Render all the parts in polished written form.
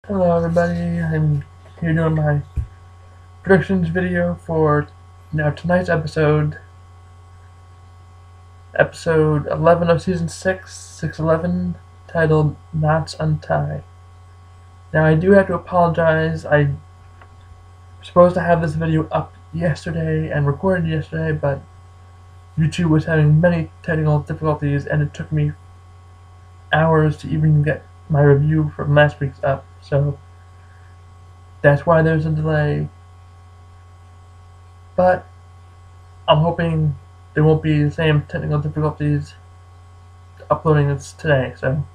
Hello everybody, I'm here doing my predictions video for tonight's episode 11 of season 6, 611, titled Knots Untie. Now I do have to apologize, I was supposed to have this video up yesterday and recorded yesterday, but YouTube was having many technical difficulties and it took me hours to even get my review from last week's up, so that's why there's a delay. But I'm hoping there won't be the same technical difficulties uploading this today, so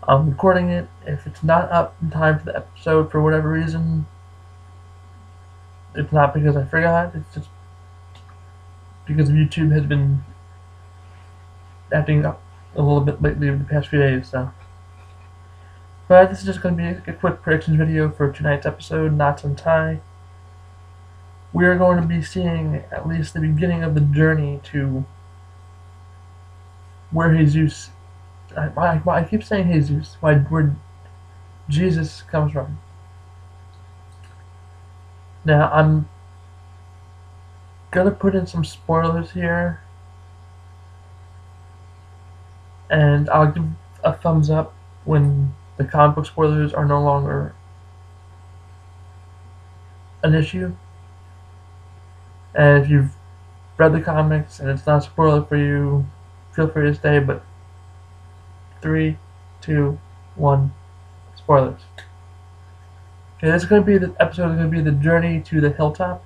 I'm recording it. If it's not up in time for the episode for whatever reason, it's not because I forgot, it's just because YouTube has been acting up a little bit lately over the past few days, so. But this is just going to be a quick predictions video for tonight's episode, Knots Untie. We are going to be seeing at least the beginning of the journey to where Jesus, I keep saying Jesus, where Jesus comes from. Now, I'm gonna put in some spoilers here, and I'll give a thumbs up when the comic book spoilers are no longer an issue. And if you've read the comics and it's not a spoiler for you, feel free to stay, but 3, 2, 1, spoilers. Okay, this is going to be the episode is going to be the journey to the hilltop,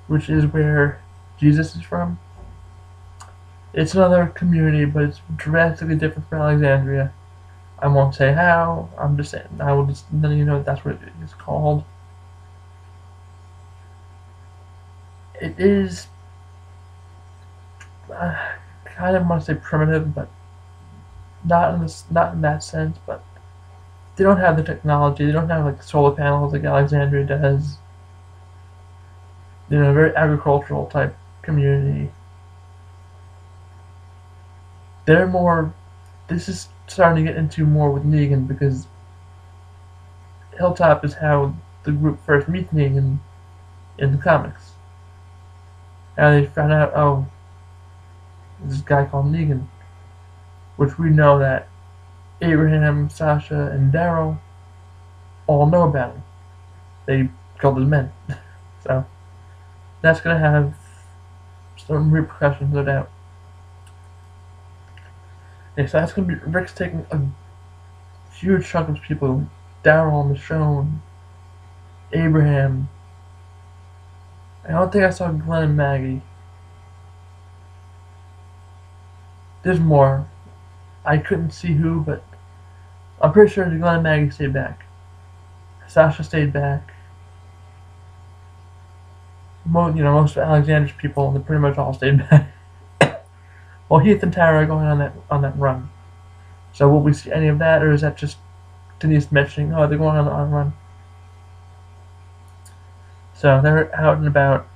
which is where Jesus is from. It's another community, but it's drastically different from Alexandria. I won't say how, I'm just saying, I will just let you know that's what it is called. It is kind of want to say primitive, but not in that sense. But they don't have the technology. They don't have like solar panels like Alexandria does. You know, a very agricultural type community. They're more. This is starting to get into more with Negan because Hilltop is how the group first meets Negan in the comics. And they found out, oh, this guy called Negan, which we know that Abraham, Sasha, and Daryl all know about him. They killed his men. So that's going to have some repercussions, no doubt. Okay, so that's going to be Rick's taking a huge chunk of people. Daryl, Michonne, Abraham. I don't think I saw Glenn and Maggie. There's more. I couldn't see who, but I'm pretty sure Glenn and Maggie stayed back. Sasha stayed back. Most of Alexander's people, they pretty much all stayed back. Well, Heath and Tara are going on that run. So will we see any of that, or is that just Denise mentioning, oh, they're going on a run? So they're out and about.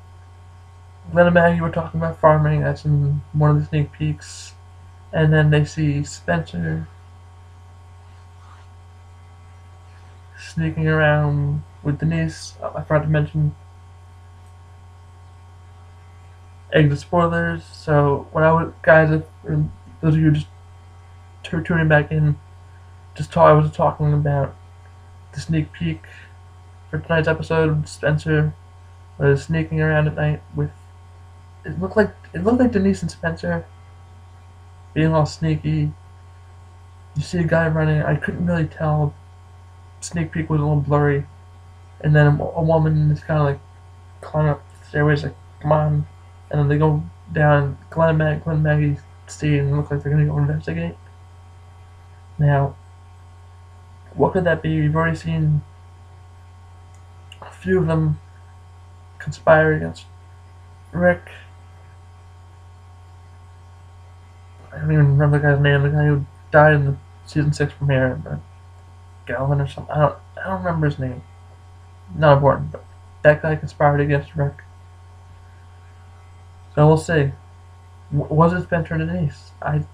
Glenn and Maggie were talking about farming. That's in one of the sneak peeks. And then they see Spencer sneaking around with Denise. I forgot to mention exit spoilers. So when I was, guys, those of you just tuning back in, I was talking about the sneak peek for tonight's episode. Spencer was sneaking around at night with. It looked like Denise and Spencer being all sneaky. You see a guy running. I couldn't really tell. Sneak peek was a little blurry, and then a woman is kind of like climbing up the stairways, like come on, and then they go down. Glenn and Maggie see and look like they're gonna go investigate. Now, what could that be? We've already seen a few of them conspire against Rick. I don't even remember the guy's name. The guy who died in the season 6 premiere, Galvin or something. I don't remember his name. Not important, but that guy conspired against Rick. So we'll see. Was it Spencer and Denise? I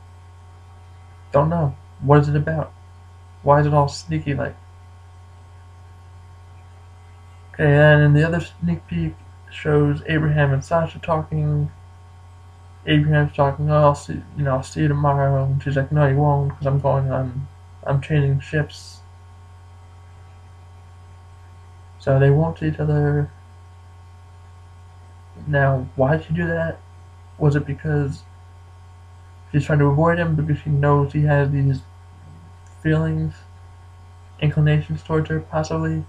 don't know. What is it about? Why is it all sneaky like? Okay, and in the other sneak peek shows Abraham and Sasha talking. Abraham's talking, oh, I'll see you tomorrow. And she's like, no, you won't, because I'm training ships. So they won't see each other. Now, why did she do that? Was it because she's trying to avoid him because she knows he has these feelings, inclinations towards her, possibly?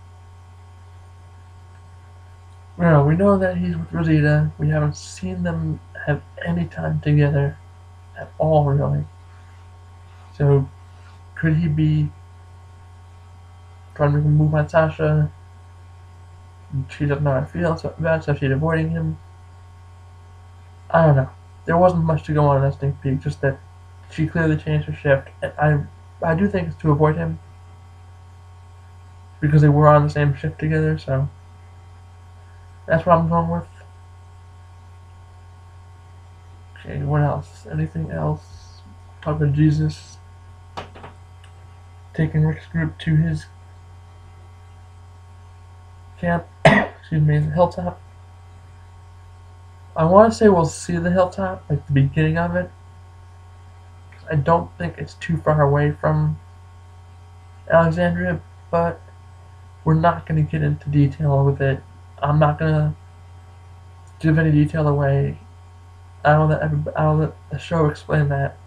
No, we know that he's with Rosita. We haven't seen them have any time together at all, really. So, could he be trying to make a move on Sasha? She doesn't know how to feel about it, so she's avoiding him. I don't know. There wasn't much to go on in that sneak peek, just that she clearly changed her shift. And I do think it's to avoid him, because they were on the same shift together, so that's what I'm going with. Okay, what else? Anything else? Talk about Jesus taking Rick's group to his camp, excuse me, the hilltop. I want to say we'll see the hilltop, like the beginning of it. I don't think it's too far away from Alexandria, but we're not going to get into detail with it. I'm not going to give any detail away. I'll let the show explain that.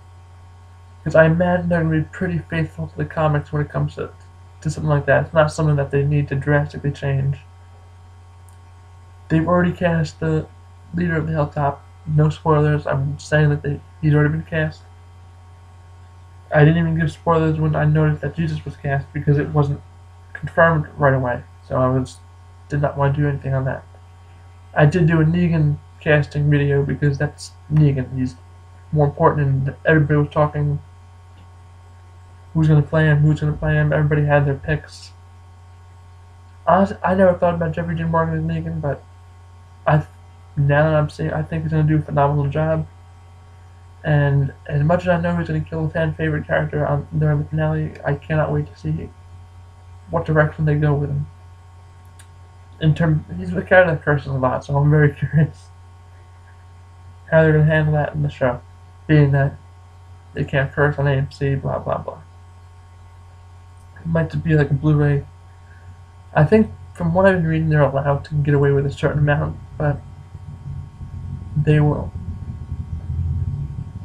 Because I imagine they're going to be pretty faithful to the comics when it comes to something like that. It's not something that they need to drastically change. They've already cast the leader of the Hilltop. No spoilers. I'm saying that he's already been cast. I didn't even give spoilers when I noticed that Jesus was cast because it wasn't confirmed right away. So I did not want to do anything on that. I did do a Negan casting video because that's Negan. He's more important, and everybody was talking who's going to play him, Everybody had their picks. Honestly, I never thought about Jeffrey Dean Morgan as Negan, but now that I'm saying, I think he's going to do a phenomenal job. And as much as I know he's going to kill a fan favorite character during the finale, I cannot wait to see what direction they go with him. He's a character that curses a lot, so I'm very curious how they're going to handle that in the show, being that they can't curse on AMC, blah blah blah. It might just be like a Blu-ray. I think from what I've been reading, they're allowed to get away with a certain amount, but they will.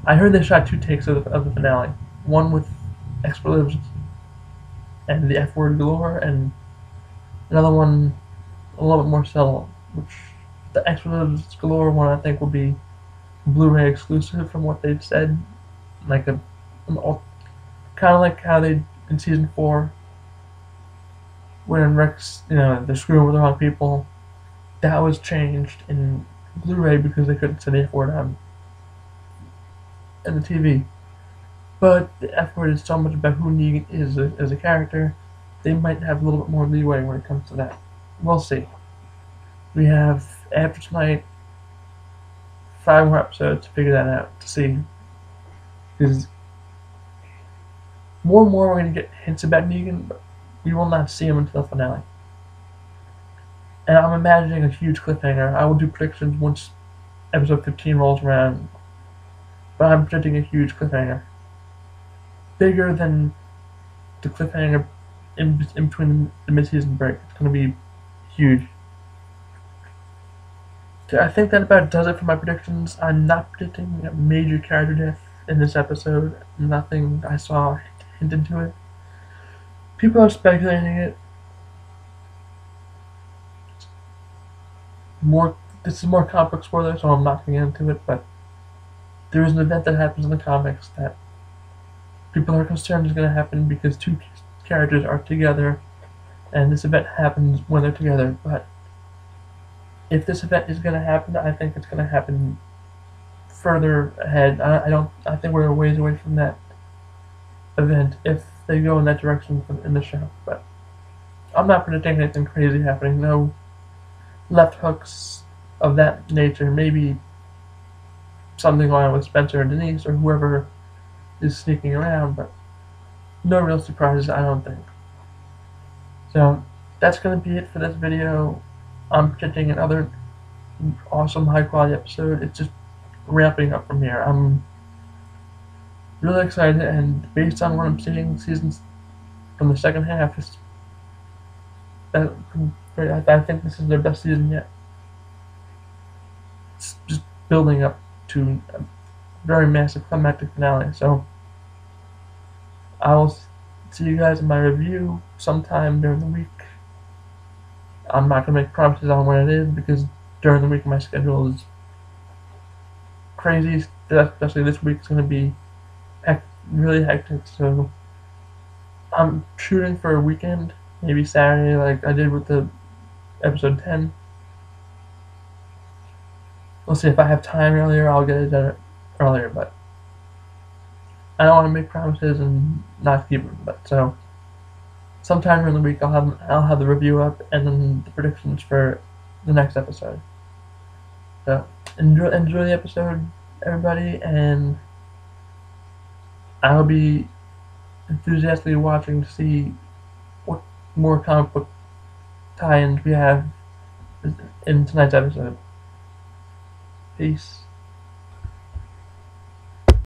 I heard they shot 2 takes of the finale. One with expletives and the F word galore, and another one a little bit more subtle, which the expletives galore one I think will be Blu-ray exclusive from what they've said. Like kind of like how they in season 4 when Rex, they're screwing with the wrong people. That was changed in Blu-ray because they couldn't say the F word on the TV. But the F word is so much about who Negan is as a character, they might have a little bit more leeway when it comes to that. We'll see. We have, after tonight, 5 more episodes to figure that out, to see. Because more and more we're going to get hints about Negan, but we will not see him until the finale. And I'm imagining a huge cliffhanger. I will do predictions once episode 15 rolls around, but I'm predicting a huge cliffhanger. Bigger than the cliffhanger in between the mid-season break. It's going to be huge. So I think that about does it for my predictions. I'm not predicting a major character death in this episode. Nothing I saw hinted to it. People are speculating it. This is more comic book spoiler, so I'm not going to get into it, but there is an event that happens in the comics that people are concerned is going to happen because 2 characters are together, and this event happens when they're together. But if this event is going to happen, I think it's going to happen further ahead. I think we're a ways away from that event if they go in that direction in the show. But I'm not predicting anything crazy happening. No left hooks of that nature. Maybe something going on with Spencer and Denise or whoever is sneaking around, but no real surprises, I don't think. So that's gonna be it for this video. I'm predicting another awesome high quality episode. It's just ramping up from here. I'm really excited, and based on what I'm seeing, seasons from the second half is I think this is their best season yet. It's just building up to a very massive climactic finale. So I'll see you guys in my review sometime during the week. I'm not gonna make promises on when it is because during the week my schedule is crazy. Especially this week is gonna be really hectic. So I'm shooting for a weekend, maybe Saturday, like I did with the episode 10. We'll see if I have time earlier. I'll get it done earlier, but I don't want to make promises and not keep them. But so sometime during the week, I'll have the review up and then the predictions for the next episode. So enjoy the episode, everybody, and I'll be enthusiastically watching to see what more comic book tie-ins we have in tonight's episode. Peace.